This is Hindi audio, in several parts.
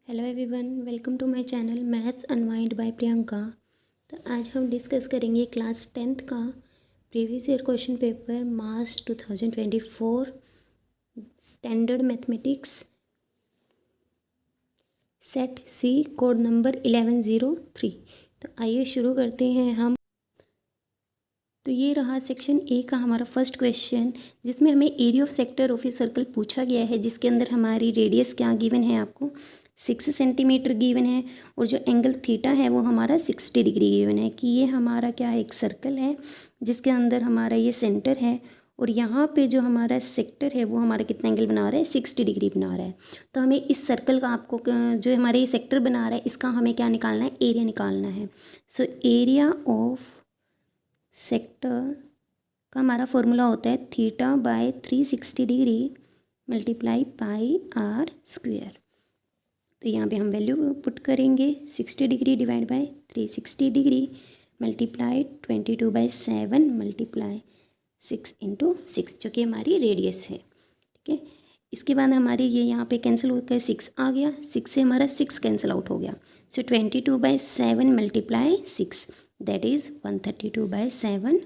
Hello everyone, welcome to my channel maths unwind by Priyanka. तो आज हम डिस्कस करेंगे क्लास 10th का previous year question paper March 2024 standard mathematics set C code number 1103। तो आइए शुरू करते हैं हम। तो ये रहा सेक्शन ए का हमारा फर्स्ट क्वेश्चन, जिसमें हमें area of sector of a circle पूछा गया है, जिसके अंदर हमारी रेडियस क्या गिवन है, आपको 6 सेंटीमीटर गिवन है और जो एंगल थीटा है वो हमारा 60 डिग्री गिवन है। कि ये हमारा क्या है, एक सर्कल है जिसके अंदर हमारा ये सेंटर है और यहाँ पे जो हमारा सेक्टर है वो हमारा कितना एंगल बना रहा है, 60 डिग्री बना रहा है। तो हमें इस सर्कल का आपको जो हमारे ये सेक्टर बना रहा है इसका हमें क्या निकालना है, एरिया निकालना है। सो एरिया ऑफ सेक्टर का हमारा फॉर्मूला होता है theta by 360 degree multiply pi R square. तो यहाँ पे हम वैल्यू पुट करेंगे 60 degree divide by 360 degree multiply 22/7 multiply 6 × 6, जो कि हमारी रेडियस है। ठीक है, इसके बाद हमारी ये यहाँ पे कैंसिल होकर 6 आ गया, 6 से हमारा 6 कैंसिल आउट हो गया। सो 22/7 मल्टीप्लाई 6 दैट इज़ 132/7।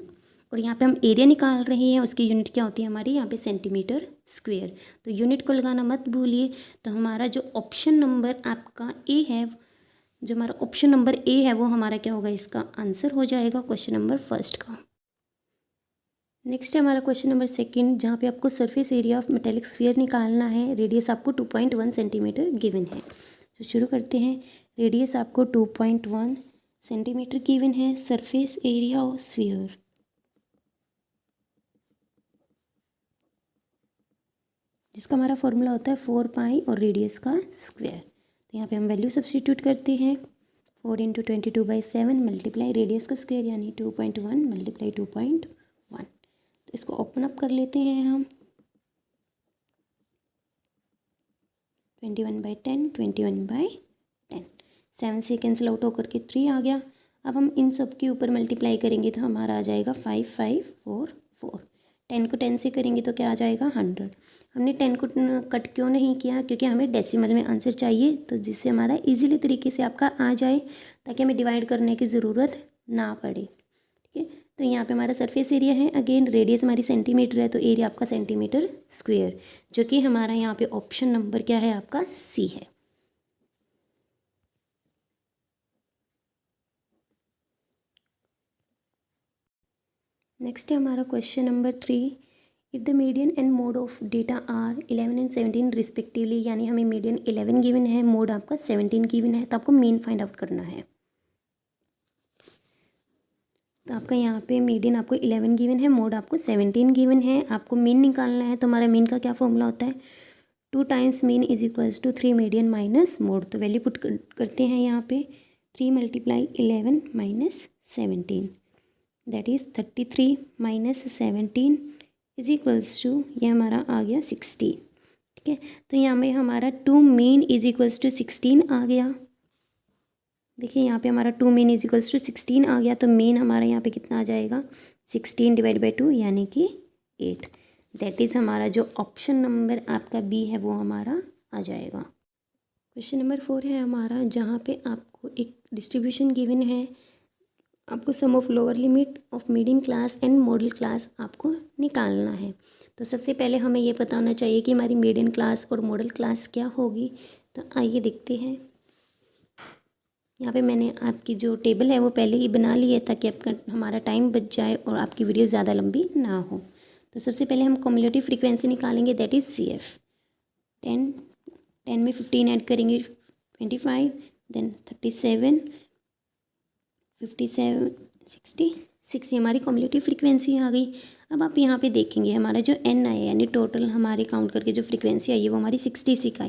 और यहाँ पे हम एरिया निकाल रहे हैं, उसकी यूनिट क्या होती है हमारी, यहाँ पे सेंटीमीटर स्क्वायर। तो यूनिट को लगाना मत भूलिए। तो हमारा जो ऑप्शन नंबर आपका ए है, जो हमारा ऑप्शन नंबर ए है वो हमारा क्या होगा, इसका आंसर हो जाएगा क्वेश्चन नंबर फर्स्ट का। नेक्स्ट है हमारा क्वेश्चन नंबर सेकंड, जहाँ पे आपको surface area of metallic sphere निकालना है। रेडियस आपको 2.1 सेंटीमीटर गिवन है। तो शुरू करते हैं। रेडियस आपको 2.1 सेंटीमीटर गिवन है। सरफेस एरिया ऑफ स्फीयर जिसका हमारा फॉर्मूला होता है 4 पाई और रेडियस का स्क्वायर। तो यहाँ पे हम वैल्यू सब्स्टिट्यूट करते हैं। 4 × 22/7 मल्टीप्लाई रेडियस का स्क्वायर यानी 2.1 मल्टीप्लाई 2.1। तो इसको ओपन अप कर लेते हैं हम। 21/10 21/10, 7 से कैंसिल आउट होकर के 3 आ गया। अब हम इन सब के ऊपर मल्टीप्लाई करेंगे तो हमारा आ जाएगा 5544। 10 को 10 से करेंगे तो क्या आ जाएगा 100। हमने 10 को कट क्यों नहीं किया, क्योंकि हमें डेसिमल में आंसर चाहिए, तो जिससे हमारा इजीली तरीके से आपका आ जाए, ताकि हमें डिवाइड करने की ज़रूरत ना पड़े। ठीक है, तो यहाँ पे हमारा सरफेस एरिया है, अगेन रेडियस हमारी सेंटीमीटर है, तो एरिया आपका सेंटीमीटर स्क्वायर, जो कि हमारा यहाँ पे ऑप्शन नंबर क्या है, आपका सी है। नेक्स्ट है हमारा question number 3। If the median and mode of data are 11 and 17 respectively, यानी हमें मीडियन 11 गिवन है, मोड आपका 17 गिवन है, तो आपको मीन फाइंड आउट करना है। तो आपका यहाँ पे मीडियन आपको 11 गिवन है, मोड आपको 17 गिवन है, आपको मीन निकालना है। तो हमारा मीन का क्या फॉर्मूला होता है, 2 times mean is equals to 3 median minus mode. तो वैल्यू पुट करते हैं यहाँ पे 3 × 11 - 17 that is 33 - 17 is equals to, ये हमारा आ गया 16। ठीक है, तो यहाँ में हमारा 2 मीन इज इक्वल्स टू 16 आ गया। देखिए यहाँ पे हमारा 2 मीन इज इक्वल्स टू 16 आ गया, तो मीन हमारा यहाँ पे कितना आ जाएगा, 16 डिवाइड बाई 2 यानी कि 8। दैट इज़ हमारा जो ऑप्शन नंबर आपका बी है वो हमारा आ जाएगा। क्वेश्चन नंबर 4 है हमारा, जहाँ पे आपको एक डिस्ट्रीब्यूशन गिवन है, आपको sum of lower limit of medium class and modal class आपको निकालना है। तो सबसे पहले हमें ये पता होना चाहिए कि हमारी मीडियम क्लास और मॉडल क्लास क्या होगी। तो आइए देखते हैं। यहाँ पे मैंने आपकी जो टेबल है वो पहले ही बना ली है, ताकि आपका हमारा टाइम बच जाए और आपकी वीडियो ज़्यादा लंबी ना हो। तो सबसे पहले हम कम्युलेटिव फ्रीक्वेंसी निकालेंगे, दैट इज़ CF। 10 में 15 ऐड करेंगे 25, देन 37, 57, 66, हमारी कम्युलेटिव फ्रीक्वेंसी आ गई। अब आप यहाँ पे देखेंगे हमारा जो N आया, यानी टोटल हमारे काउंट करके जो फ्रीक्वेंसी आई है वो हमारी 66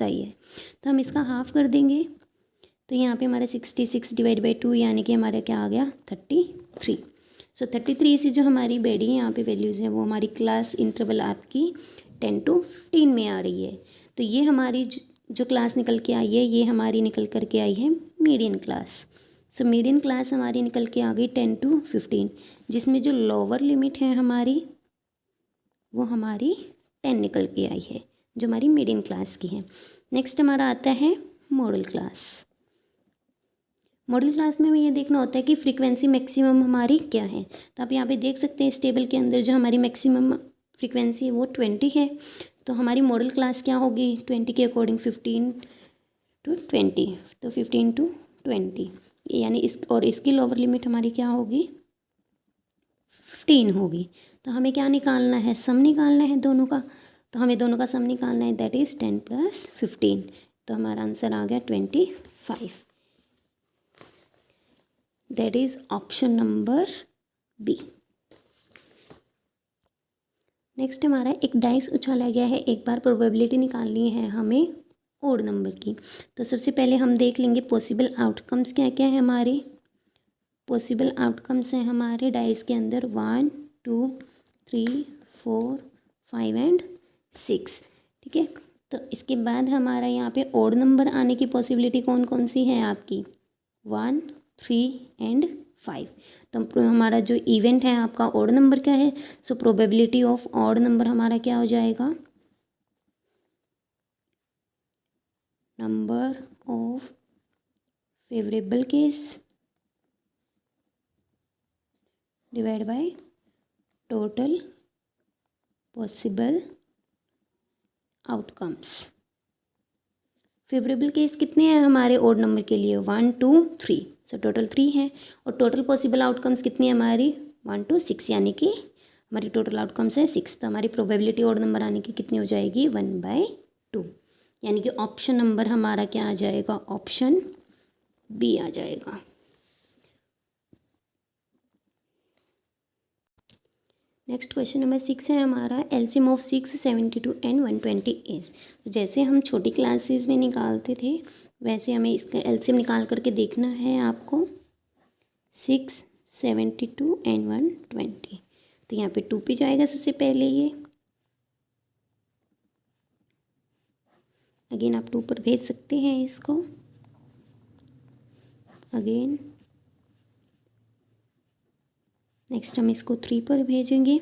आई है। तो हम इसका हाफ कर देंगे, तो यहाँ पे हमारा 66 डिवाइड बाई 2 यानी कि हमारा क्या आ गया 33। सो 33 से जो हमारी बैठी है यहाँ पे वैल्यूज़ हैं, वो हमारी क्लास इंटरवल आपकी 10 to 15 में आ रही है। तो ये हमारी जो क्लास निकल के आई है, ये हमारी निकल कर के आई है median class. So median class हमारी निकल के आ गई 10 to 15, जिसमें जो लोअर लिमिट है हमारी वो हमारी 10 निकल के आई है, जो हमारी मीडियम क्लास की है। नेक्स्ट हमारा आता है मॉडल क्लास। मॉडल क्लास में हमें ये देखना होता है कि फ्रीक्वेंसी मैक्सिमम हमारी क्या है। तो आप यहाँ पे देख सकते हैं इस टेबल के अंदर जो हमारी मैक्सिमम फ्रीक्वेंसी है वो 20 है। तो हमारी मॉडल क्लास क्या होगी 20 के अकॉर्डिंग 15 to 20, तो 15 to 20 यानी और इसकी लोअर लिमिट हमारी क्या होगी 15 होगी। तो हमें क्या निकालना है सम निकालना है दोनों का। तो हमें दोनों का सम निकालना है दैट इज़ 10 + 15। तो हमारा आंसर आ गया 25। That is option number B. Next हमारा एक डाइस उछाला गया है, एक बार प्रोबेबिलिटी निकालनी है हमें ओड नंबर की। तो सबसे पहले हम देख लेंगे पॉसिबल आउटकम्स क्या क्या है हमारे। पॉसिबल आउटकम्स हैं हमारे डाइस के अंदर 1 2 3 4 5 एंड 6। ठीक है, तो इसके बाद हमारा यहाँ पे ओड नंबर आने की पॉसिबिलिटी कौन कौन सी है आपकी 1 3 एंड 5। तो हमारा जो इवेंट है आपका ऑड नंबर का है, so probability of odd number हमारा क्या हो जाएगा number of favourable case divide by total possible outcomes. Favourable case कितने हैं हमारे ऑड नंबर के लिए 1 2 3, सो टोटल 3 है। और टोटल पॉसिबल आउटकम्स कितनी है हमारी 1 to 6, यानी कि हमारी टोटल आउटकम्स है 6। तो हमारी प्रोबेबिलिटी ऑड नंबर आने की कितनी हो जाएगी 1/2, यानी कि ऑप्शन नंबर हमारा क्या आ जाएगा ऑप्शन बी आ जाएगा। नेक्स्ट क्वेश्चन नंबर 6 है हमारा एलसीएम ऑफ 6 72 एंड 120 इज। जैसे हम छोटी क्लासेस में निकालते थे वैसे हमें इसका एलसीएम निकाल करके देखना है आपको 6 72 एंड 120। तो यहाँ पे 2 पे जाएगा सबसे पहले ये, अगेन आप 2 पर भेज सकते हैं इसको, अगेन नेक्स्ट हम इसको 3 पर भेजेंगे,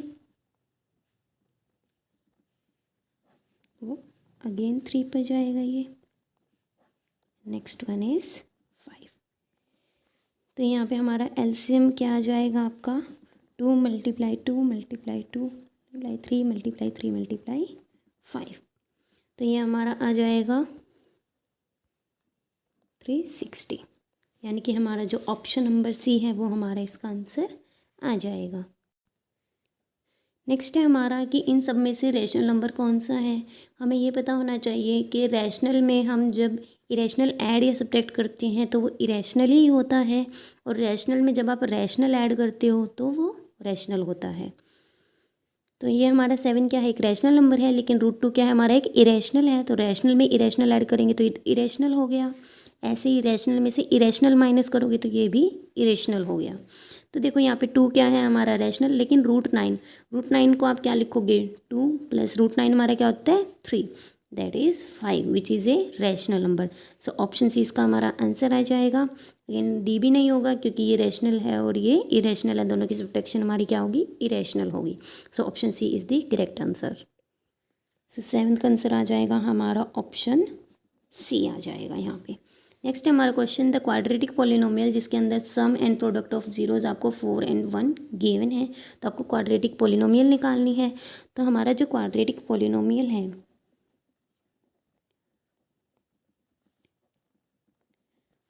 वो अगेन 3 पर जाएगा ये, नेक्स्ट वन इज़ 5। तो यहाँ पे हमारा एलसीएम क्या आ जाएगा आपका 2 × 2 × 2 × 3 × 3 × 5। तो ये हमारा आ जाएगा 360, यानी कि हमारा जो ऑप्शन नंबर सी है वो हमारा इसका आंसर आ जाएगा। नेक्स्ट है हमारा कि इन सब में से रैशनल नंबर कौन सा है। हमें ये पता होना चाहिए कि रैशनल में हम जब इरेशनल ऐड या सब्ट्रैक्ट करते हैं तो वो इरेशनल ही होता है, और रैशनल में जब आप रैशनल ऐड करते हो तो वो रैशनल होता है। तो ये हमारा 7 क्या है एक रैशनल नंबर है, लेकिन √2 क्या है हमारा एक इरेशनल है। तो रैशनल में इरेशनल ऐड करेंगे तो इरेशनल हो गया। ऐसे ही रैशनल में से इरेशनल माइनस करोगे तो ये भी इरेशनल हो गया। तो देखो यहाँ पे 2 क्या है हमारा रैशनल, लेकिन √9 को आप क्या लिखोगे 2 + √9 हमारा क्या होता है 3, that is 5 which is a rational number. So option C इसका हमारा आंसर आ जाएगा। लेकिन डी भी नहीं होगा क्योंकि ये रैशनल है और ये इरेशनल है, दोनों की सब्ट्रैक्शन हमारी क्या होगी इरेशनल होगी। So option C is the correct answer. So 7th का आंसर आ जाएगा हमारा ऑप्शन सी आ जाएगा यहाँ पे। नेक्स्ट है हमारा क्वेश्चन द क्वाड्रेटिक पोलिनोमियल जिसके अंदर सम एंड प्रोडक्ट ऑफ जीरोज आपको 4 and 1 गिवन है। तो आपको क्वाड्रेटिक पोलिनोमियल निकालनी है। तो हमारा जो क्वाड्रेटिक पोलिनोमियल है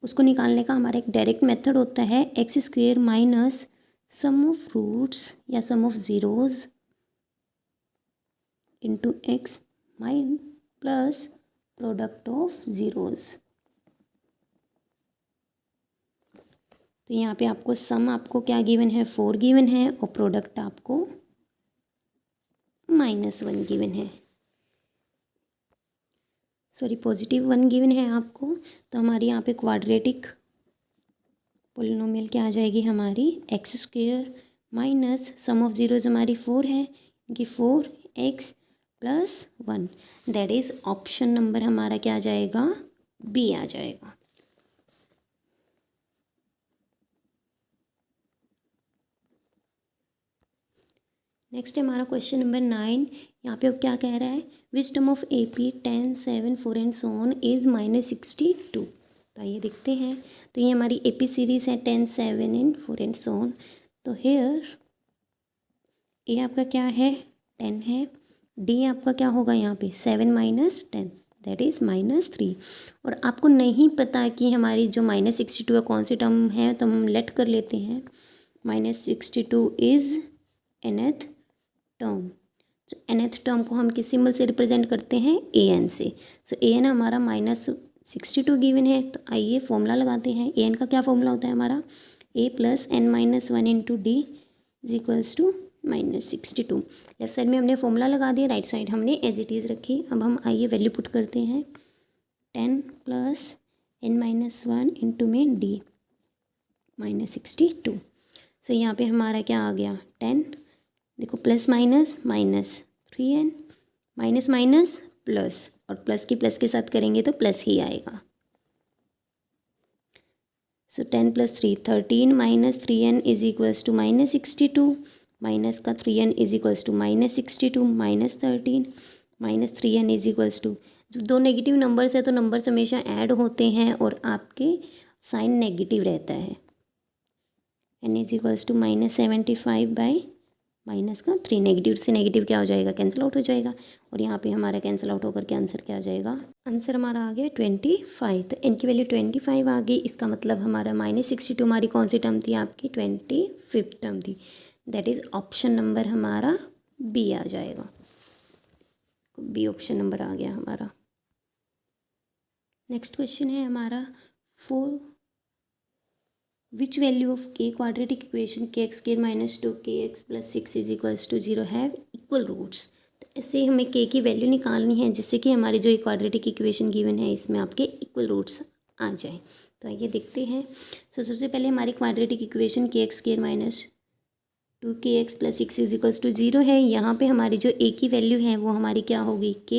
उसको निकालने का हमारा एक डायरेक्ट मेथड होता है x² - सम ऑफ रूट्स या sum of zeroes into x plus product of zeroes. तो यहाँ पे आपको सम आपको क्या गिवन है 4 गिवन है और प्रोडक्ट आपको -1 गिवन है, सॉरी +1 गिवन है आपको। तो हमारी यहाँ पे क्वाड्रेटिक पोलिनोमियल क्या आ जाएगी हमारी x² - सम ऑफ ज़ीरोज़ हमारी 4 है कि 4x + 1, that is option number हमारा क्या आ जाएगा बी आ जाएगा। नेक्स्ट है हमारा क्वेश्चन नंबर 9। यहाँ पे अब क्या कह रहा है which term of A P 10, 7, 4 and so on is -62। तो आइए देखते हैं। तो ये हमारी ए पी सीरीज़ है 10, 7 एंड 4 एंड सो ऑन। तो हेयर ए आपका क्या है 10 है, डी आपका क्या होगा यहाँ पे 7 माइनस 10 दैट इज़ -3। और आपको नहीं पता कि हमारी जो -62 है कौन सी टर्म है, तो हम लेट कर लेते हैं -62 इज़ nth टर्म। तो nth टर्म को हम किस सिंबल से रिप्रेजेंट करते हैं an से। सो an हमारा -62 गिवन है। तो आइए फॉर्मूला लगाते हैं। an का क्या फॉर्मूला होता है हमारा a + n-1 into D is equals to -62। Left side में हमने फॉर्मूला लगा दिया, राइट साइड हमने एज इट इज़ रखी। अब हम आइए वैल्यू पुट करते हैं 10 + n-1 इंटू में डी -62। सो यहाँ पे हमारा क्या आ गया 10, देखो plus minus minus 3n minus minus plus, और प्लस की प्लस के साथ करेंगे तो प्लस ही आएगा। So 10 + 3 13 - 3n is equals to -62, minus का 3n is equals to -62 -13 -3n is equals to, जब दो नेगेटिव नंबर्स है तो नंबर्स हमेशा ऐड होते हैं और आपके साइन नेगेटिव रहता है। n is equals to -75 by minus का 3, नेगेटिव से नेगेटिव क्या हो जाएगा कैंसिल आउट हो जाएगा, और यहाँ पे हमारा कैंसिल आउट होकर के आंसर क्या आ जाएगा, आंसर हमारा आ गया 25। तो n की वैल्यू 25 आ गई। इसका मतलब हमारा -62 हमारी कौन सी टर्म थी आपकी 25th टर्म थी। दैट इज़ ऑप्शन नंबर हमारा बी आ जाएगा। बी ऑप्शन नंबर आ गया हमारा। नेक्स्ट क्वेश्चन है हमारा 4, which value of k quadratic equation kx² - 2kx + 6 is equals to 0 have equal roots. तो ऐसे हमें k की वैल्यू निकालनी है जिससे कि हमारी जो क्वाड्रेटिक इक्वेशन गिवन है इसमें आपके इक्वल रूट्स आ जाए। तो आइए देखते हैं। सो सबसे पहले हमारी quadratic equation kx² - 2kx + 6 is equals to 0 है। यहाँ पे हमारी जो a की वैल्यू है वो हमारी क्या होगी k,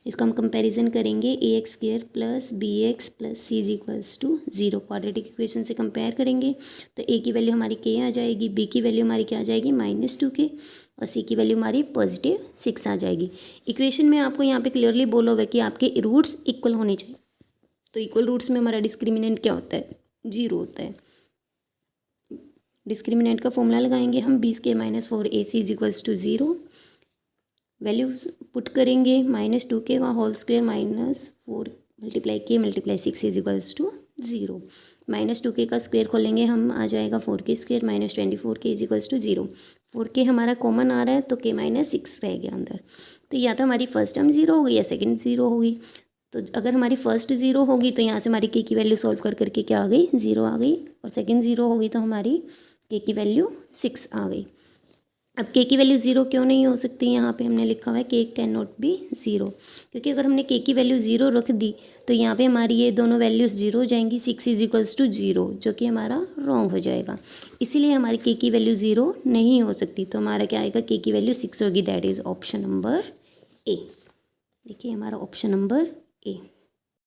इसको हम कंपैरिजन करेंगे ax² + bx + c is equals to 0। Quadratic equation से कंपेयर करेंगे तो a की वैल्यू हमारी k आ जाएगी, b की वैल्यू हमारी क्या आ जाएगी -2k, और c की वैल्यू हमारी +6 आ जाएगी। इक्वेशन में आपको यहाँ पे क्लियरली बोला हुआ है कि आपके रूट्स इक्वल होने चाहिए। तो इक्वल रूट्स में हमारा डिस्क्रिमिनेंट क्या होता है 0 होता है। डिस्क्रिमिनेंट का फॉर्मूला लगाएंगे हम b² - 4ac is equals to 0। Value put करेंगे -2k का whole square -4 × k × 6 is equals to 0। -2k का स्क्वायर खोलेंगे हम, आ जाएगा 4k² -24k is equals to 0। 4k हमारा कॉमन आ रहा है तो k -6 रह गया अंदर। तो या तो हमारी फर्स्ट टर्म 0 होगी या सेकंड 0 होगी। तो अगर हमारी फर्स्ट 0 होगी तो यहाँ से हमारी k की वैल्यू सॉल्व कर करके क्या आ गई 0 आ गई, और सेकंड 0 होगी तो हमारी k की वैल्यू 6 आ गई। अब k की वैल्यू 0 क्यों नहीं हो सकती, यहाँ पे हमने लिखा हुआ है k कैन नॉट बी 0, क्योंकि अगर हमने k की वैल्यू 0 रख दी तो यहाँ पे हमारी ये दोनों वैल्यूज़ 0 हो जाएंगी। 6 इज इक्वल्स टू 0 जो कि हमारा रॉन्ग हो जाएगा, इसीलिए हमारी k की वैल्यू 0 नहीं हो सकती। तो हमारा क्या आएगा k की वैल्यू 6 होगी। That is option number A. देखिए हमारा ऑप्शन नंबर ए।